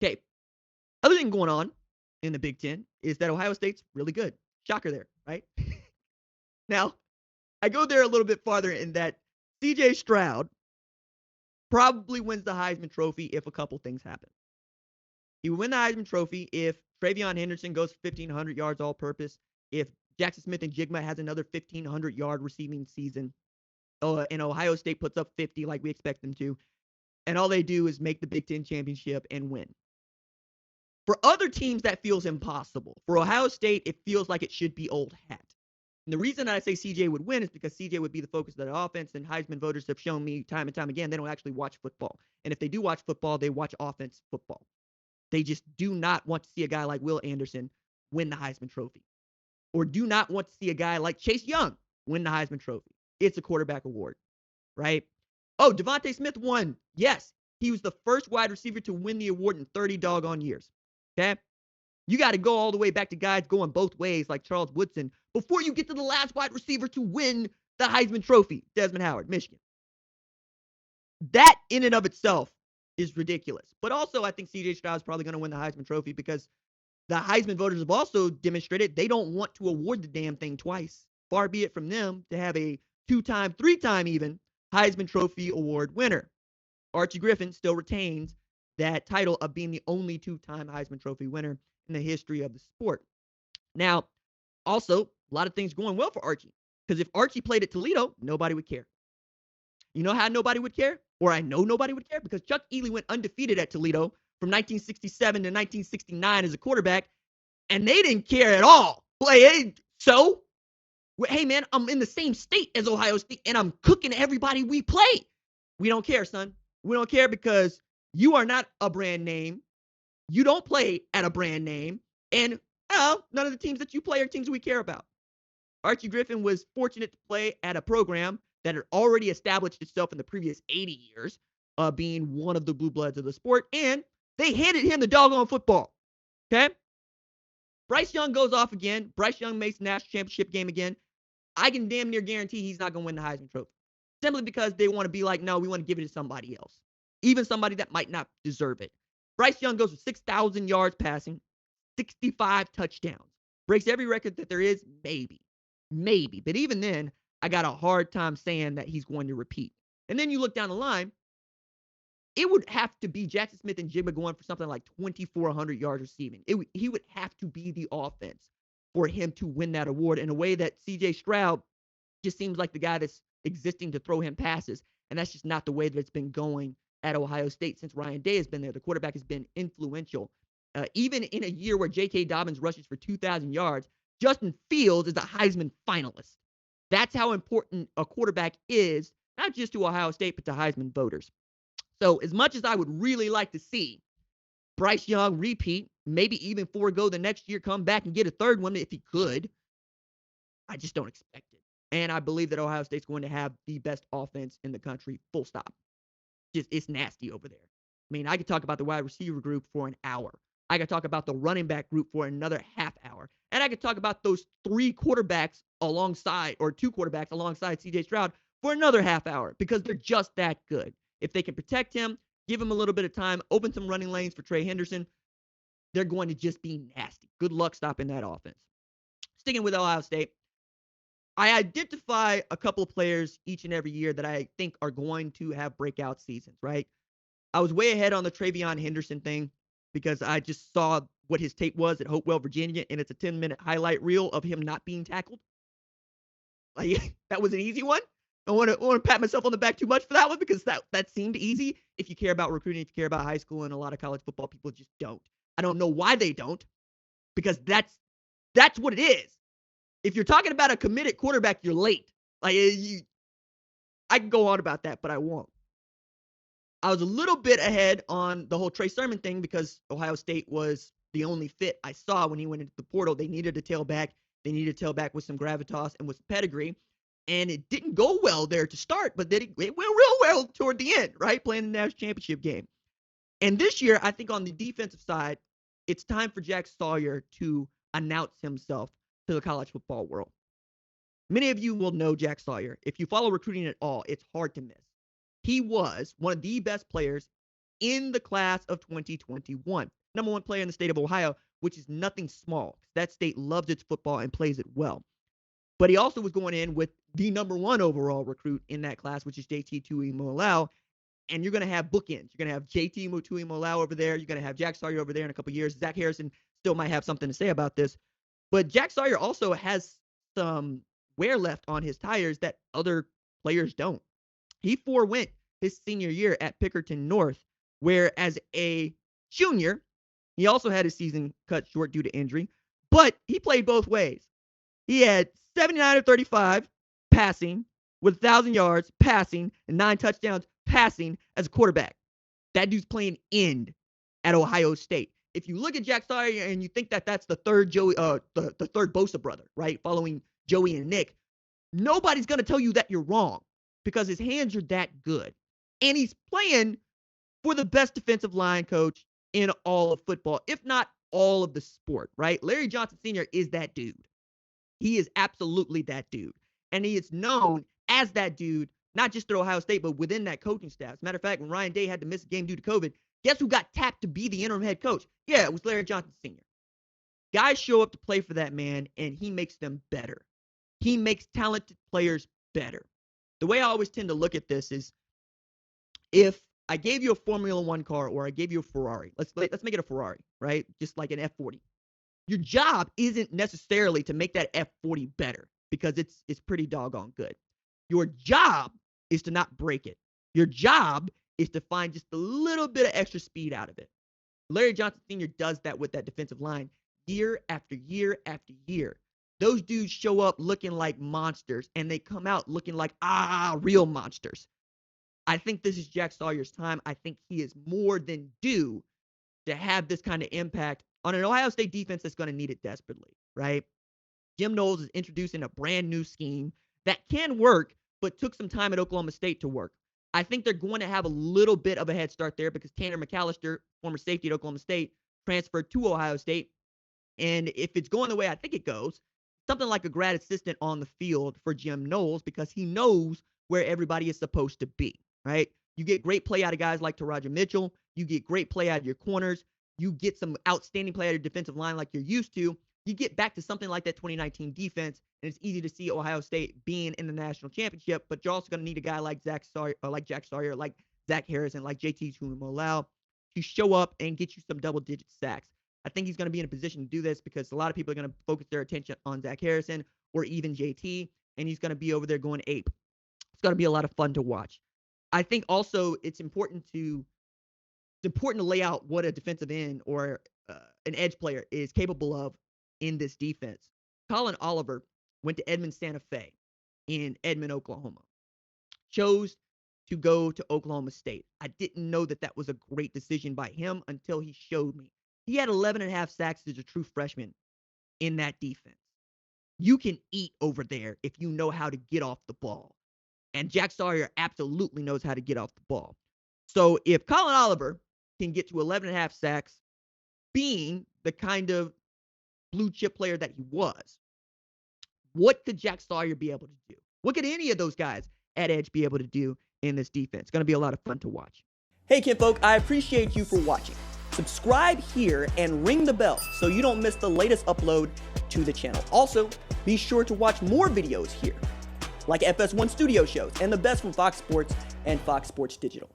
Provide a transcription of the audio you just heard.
Okay, other thing going on in the Big Ten is that Ohio State's really good. Shocker there, right? Now, I go there a little bit farther in that CJ Stroud probably wins the Heisman Trophy if a couple things happen. He would win the Heisman Trophy if Travion Henderson goes for 1,500 yards all purpose, if Jaxon Smith-Njigba has another 1,500 yard receiving season, and Ohio State puts up 50 like we expect them to, and all they do is make the Big Ten championship and win. For other teams, that feels impossible. For Ohio State, it feels like it should be old hat. And the reason I say CJ would win is because CJ would be the focus of the offense, and Heisman voters have shown me time and time again they don't actually watch football. And if they do watch football, they watch offense football. They just do not want to see a guy like Will Anderson win the Heisman Trophy, or do not want to see a guy like Chase Young win the Heisman Trophy. It's a quarterback award, right? Oh, Devontae Smith won. Yes, he was the first wide receiver to win the award in 30 doggone years. Okay? You got to go all the way back to guys going both ways like Charles Woodson before you get to the last wide receiver to win the Heisman Trophy, Desmond Howard, Michigan. That in and of itself is ridiculous. But also, I think C.J. Stroud is probably going to win the Heisman Trophy because the Heisman voters have also demonstrated they don't want to award the damn thing twice. Far be it from them to have a 2-time, 3-time even Heisman Trophy award winner. Archie Griffin still retains that title of being the only 2-time Heisman Trophy winner in the history of the sport. Now, also, a lot of things going well for Archie. Because if Archie played at Toledo, nobody would care. You know how nobody would care? Or I know nobody would care? Because Chuck Ealy went undefeated at Toledo from 1967 to 1969 as a quarterback, and they didn't care at all. Like, hey, man, I'm in the same state as Ohio State, and I'm cooking everybody we play. We don't care, son. We don't care because you are not a brand name. You don't play at a brand name, and none of the teams that you play are teams we care about. Archie Griffin was fortunate to play at a program that had already established itself in the previous 80 years, being one of the blue bloods of the sport, and they handed him the doggone football. Okay? Bryce Young goes off again. Bryce Young makes the national championship game again. I can damn near guarantee he's not going to win the Heisman Trophy. Simply because they want to be like, no, we want to give it to somebody else. Even somebody that might not deserve it. Bryce Young goes for 6,000 yards passing, 65 touchdowns. Breaks every record that there is, maybe. But even then, I got a hard time saying that he's going to repeat. And then you look down the line, it would have to be Jaxon Smith-Njigba going for something like 2,400 yards receiving. He would have to be the offense for him to win that award in a way that C.J. Stroud just seems like the guy that's existing to throw him passes. And that's just not the way that it's been going at Ohio State since Ryan Day has been there. The quarterback has been influential. Even in a year where J.K. Dobbins rushes for 2,000 yards, Justin Fields is a Heisman finalist. That's how important a quarterback is, not just to Ohio State, but to Heisman voters. So as much as I would really like to see Bryce Young repeat, maybe even forego the next year, come back and get a third one if he could, I just don't expect it. And I believe that Ohio State's going to have the best offense in the country, full stop. Just, it's nasty over there. I mean, I could talk about the wide receiver group for an hour. I could talk about the running back group for another half hour. And I could talk about those 3 quarterbacks alongside, or 2 quarterbacks alongside C.J. Stroud for another half hour because they're just that good. If they can protect him, give him a little bit of time, open some running lanes for Trey Henderson, they're going to just be nasty. Good luck stopping that offense. Sticking with Ohio State, I identify a couple of players each and every year that I think are going to have breakout seasons, right? I was way ahead on the Travion Henderson thing because I just saw what his tape was at Hopewell, Virginia, and it's a 10-minute highlight reel of him not being tackled. Like, that was an easy one. I want to pat myself on the back too much for that one because that seemed easy. If you care about recruiting, if you care about high school, and a lot of college football people just don't. I don't know why they don't, because that's what it is. If you're talking about a committed quarterback, you're late. Like, I can go on about that, but I won't. I was a little bit ahead on the whole Trey Sermon thing because Ohio State was the only fit I saw when he went into the portal. They needed a tailback. They needed a tailback with some gravitas and with some pedigree. And it didn't go well there to start, but then it went real well toward the end, right? Playing the national championship game. And this year, I think on the defensive side, it's time for Jack Sawyer to announce himself to the college football world. Many of you will know Jack Sawyer. If you follow recruiting at all, it's hard to miss. He was one of the best players in the class of 2021. Number one player in the state of Ohio, which is nothing small. That state loves its football and plays it well. But he also was going in with the number one overall recruit in that class, which is JT Tuimoloau. And you're going to have bookends. You're going to have JT Tuimoloau over there. You're going to have Jack Sawyer over there in a couple of years. Zach Harrison still might have something to say about this. But Jack Sawyer also has some wear left on his tires that other players don't. He forewent his senior year at Pickerton North, where as a junior, he also had his season cut short due to injury, but he played both ways. He had 79 of 35 passing with 1,000 yards passing and 9 touchdowns passing as a quarterback. That dude's playing end at Ohio State. If you look at Jack Sawyer and you think that that's the third the third Bosa brother, right, following Joey and Nick, nobody's going to tell you that you're wrong because his hands are that good. And he's playing for the best defensive line coach in all of football, if not all of the sport, right? Larry Johnson Sr. is that dude. He is absolutely that dude. And he is known as that dude, not just at Ohio State, but within that coaching staff. As a matter of fact, when Ryan Day had to miss a game due to COVID, guess who got tapped to be the interim head coach? Yeah, it was Larry Johnson Sr. Guys show up to play for that man, and he makes them better. He makes talented players better. The way I always tend to look at this is if I gave you a Formula One car or I gave you a Ferrari, let's make it a Ferrari, right? Just like an F40. Your job isn't necessarily to make that F40 better because it's pretty doggone good. Your job is to not break it. Your job is to find just a little bit of extra speed out of it. Larry Johnson Sr. does that with that defensive line year after year after year. Those dudes show up looking like monsters, and they come out looking like, real monsters. I think this is Jack Sawyer's time. I think he is more than due to have this kind of impact on an Ohio State defense that's going to need it desperately, right? Jim Knowles is introducing a brand new scheme that can work, but took some time at Oklahoma State to work. I think they're going to have a little bit of a head start there because Tanner McAllister, former safety at Oklahoma State, transferred to Ohio State. And if it's going the way I think it goes, something like a grad assistant on the field for Jim Knowles because he knows where everybody is supposed to be, right? You get great play out of guys like Taraja Mitchell. You get great play out of your corners. You get some outstanding play out of your defensive line like you're used to. You get back to something like that 2019 defense, and it's easy to see Ohio State being in the national championship, but you're also going to need a guy like Jack Sawyer, like Zach Harrison, like JT Tuimoloau to show up and get you some double-digit sacks. I think he's going to be in a position to do this because a lot of people are going to focus their attention on Zach Harrison or even JT, and he's going to be over there going ape. It's going to be a lot of fun to watch. I think also it's important to lay out what a defensive end or an edge player is capable of in this defense. Colin Oliver went to Edmond Santa Fe in Edmond, Oklahoma. Chose to go to Oklahoma State. I didn't know that was a great decision by him until he showed me. He had 11.5 sacks as a true freshman in that defense. You can eat over there if you know how to get off the ball. And Jack Sawyer absolutely knows how to get off the ball. So if Colin Oliver can get to 11.5 sacks, being the kind of blue chip player that he was, what could Jack Sawyer be able to do? What could any of those guys at edge be able to do in this defense? It's going to be a lot of fun to watch. Hey, kinfolk, I appreciate you for watching. Subscribe here and ring the bell so you don't miss the latest upload to the channel. Also, be sure to watch more videos here, like FS1 Studio shows and the best from Fox Sports and Fox Sports Digital.